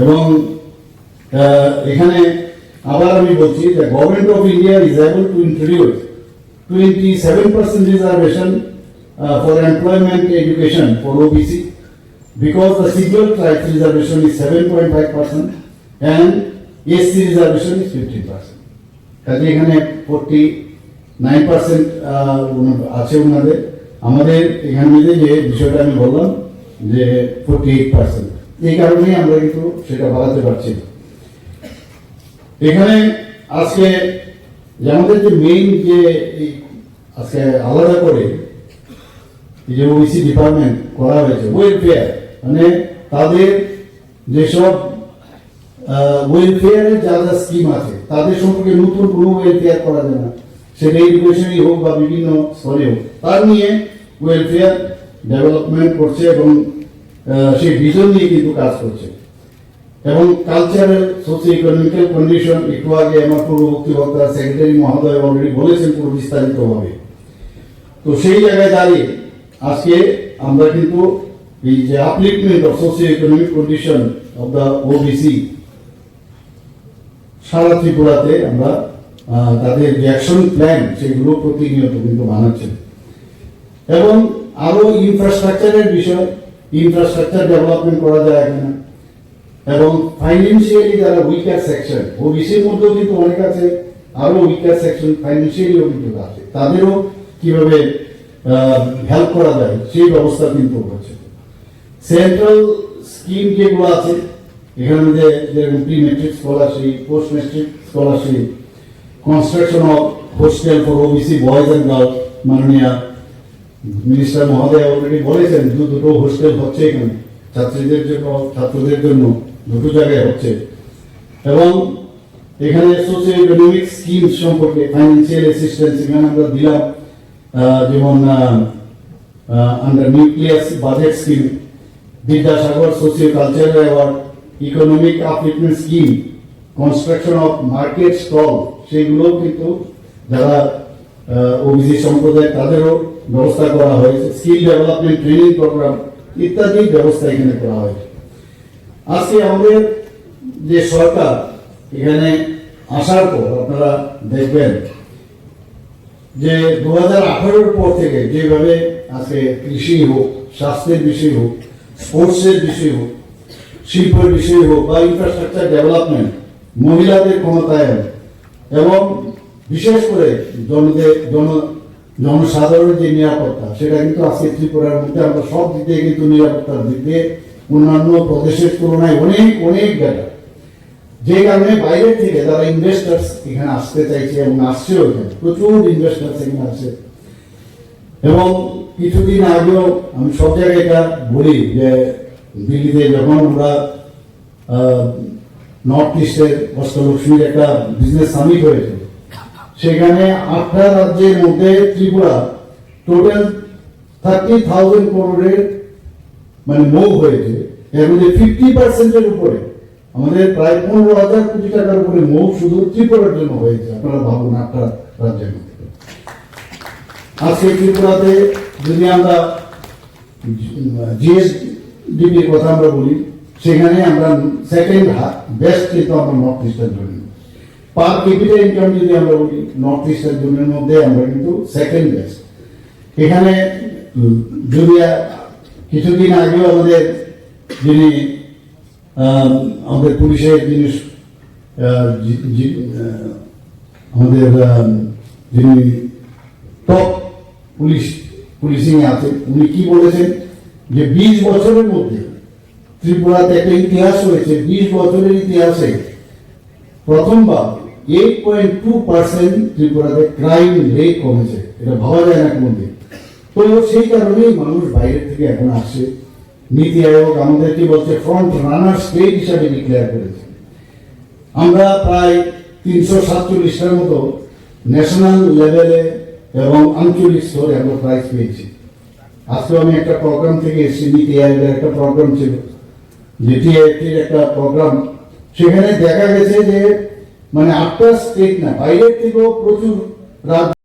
এবং এখানে আবার আমি বলছি যে government of India is able to introduce 27% reservation for employment education for OBC because the scheduled tribes reservation is 7.5% and SC reservation is 15%. কাজে এখানে 49% আছে ওনাদের, আমাদের এখানে যে বিষয়টা আমি বললাম যে 48%, এই কারণেই আমরা কিন্তু সেটা বাড়াতে পারছি না। এখানে আজকে যে আমাদের যে মেইন যে আজকে আলাদা করে যে ওবিসি ডিপার্টমেন্ট করা হয়েছে ওয়েলফেয়ার, মানে তাদের যেসব ওয়েলফেয়ারের যা যা স্কিম আছে তাদের সম্পর্কে নতুন কোনো ওয়েলফেয়ার করা যায় না, সেটা এডুকেশনই হোক বা বিভিন্ন স্তরে হোক, তার নিয়ে ওয়েলফেয়ার ডেভেলপমেন্ট করছে এবং সেই ভিজন নিয়ে কিন্তু কাজ করছে। এবং কালচারাল সোশিও ইকোনমিক্যাল কন্ডিশন একটু আগে আমার পূর্ববর্তী বক্তা সেক্রেটারি মহোদয় অলরেডি বলেছেন পুরো বিস্তারিতভাবে। তো সেই জায়গায় দাঁড়িয়ে আজকে আমরা কিন্তু এই যে upliftment of socio economic condition of the OBC সারা ত্রিপুরাতে আমরা তাদের যে অ্যাকশন প্ল্যান সেগুলো প্রতিনিয়ত কিন্তু বানাচ্ছেন। এবং আরো ইনফ্রাস্ট্রাকচারের বিষয়, ইনফ্রাস্ট্রাকচার ডেভেলপমেন্ট করা যায় কিনা, এবং ফাইন্যান্সিয়ালি যারা উইকার সেকশন, ওবিসির মধ্যেও কিন্তু অনেক আছে আরো উইকার সেকশন, ফাইন্যান্সিয়ালিও কিন্তু আছে, তাদেরও কিভাবে হেল্প করা যায় সেই ব্যবস্থা কিন্তু হচ্ছে। সেন্ট্রাল স্কিম যেগুলো আছে এখানে মধ্যে যেরকম pre metric scholarship, post metric scholarship, construction of hostel for OBC boys and girls, মাননীয় মিনিস্টার মহোদয় অলরেডি বলেছেন দুটো হোস্টেল হচ্ছে এখানে ছাত্রীদের জন্য, ছাত্রদের জন্য দুটো জায়গায় হচ্ছে। এবং এখানে সোশিও ইকোনমিক স্কিম সম্পর্কে ফাইন্যান্সিয়াল অ্যাসিস্ট্যান্স এখানে আমরা দিলাম, যেমন under nucleus budget scheme, Vidyasagar socio cultural award, economic upliftment scheme, construction of market stall, সেগুলো কিন্তু যারা ওবিসি সম্প্রদায় তাদেরও ব্যবস্থা করা হয়েছে, স্কিল ডেভেলপমেন্ট ট্রেনিং প্রোগ্রাম ইত্যাদি ব্যবস্থা এখানে করা হয়েছে। আজকে আমাদের যে সরকার এখানে আসার পর আপনারা দেখবেন যে 2018 পর থেকে যেভাবে আজকে কৃষি হোক, স্বাস্থ্যের বিষয় হোক, স্পোর্টসের বিষয় হোক, শিল্পের বিষয় হোক বা ইনফ্রাস্ট্রাকচার ডেভেলপমেন্ট, মহিলাদের ক্ষমতায়ন এবং বিশেষ করে জনসাধারণের যে নিরাপত্তা, সেটা কিন্তু আজকে ত্রিপুরার মধ্যে আমরা সব দিক দিয়ে কিন্তু নিরাপত্তার দিক দিয়ে অন্যান্য প্রদেশের তুলনায় অনেক অনেক বেটার। যে কারণে বাইরের থেকে যারা ইনভেস্টার্স এখানে আসতে চাইছে এবং আসছেও, এখানে প্রচুর ইনভেস্টার্স এখানে আসে। এবং কিছুদিন আগেও আমি সব জায়গায় এটা বলি যে দিল্লিতে যখন আমরা নর্থ ইস্টের অষ্টলক্ষ্মীর একটা বিজনেস সামিট হয়েছে, সেখানে 8টা রাজ্যের মধ্যে ত্রিপুরা টোটাল 30,000 crore মানে মৌ হয়েছে। এর মধ্যে 50% উপরে আমাদের প্রায় 15,000 কোটি টাকার উপরে মৌ শুধু ত্রিপুরার জন্য হয়েছে। আপনারা ভাবুন 8টা রাজ্যের মধ্যে। আজকে ত্রিপুরাতে যদি আমরা জিএসডিপির কথা আমরা বলি, সেখানে আমরা সেকেন্ড বেস্ট কিন্তু আমরা নর্থ ইস্টের জন্য। পার ক্যাপিটা ইনকাম যদি আমরা বলি, নর্থ ইস্টের জনের মধ্যে আমরা কিন্তু সেকেন্ড বেস্ট। এখানে যদি কিছুদিন আগেও আমাদের যিনি আমাদের পুলিশের যিনি আমাদের যিনি টপ পুলিশিং আছে, উনি কি বলেছেন যে 20 বছরের মধ্যে ত্রিপুরাতে একটা ইতিহাস হয়েছে, 20 বছরের ইতিহাসে প্রথমবার 8.2% ত্রিপুরাতে ক্রাইম রেট কমেছে। এটা ভাবা যায় না কোনদিন। তো সেই কারণেই মানুষ বাইরের থেকে এখন আসছে। নীতি আয়োগ আমাদেরকে বলছে ফ্রন্ট রানার স্টেট হিসাবে ডিক্লেয়ার করেছে। আমরা প্রায় 347টার মতো ন্যাশনাল লেভেলে এবং আঞ্চলিক স্তরে আমরা প্রাইজ পেয়েছি। আজকে আমি একটা প্রোগ্রাম থেকে এসেছি, নীতি আয়োগের একটা প্রোগ্রাম ছিল, যেটি একটা প্রোগ্রাম, সেখানে দেখা গেছে যে মানে 8টা স্টেট না, বাইরের থেকেও প্রচুর রাজ্য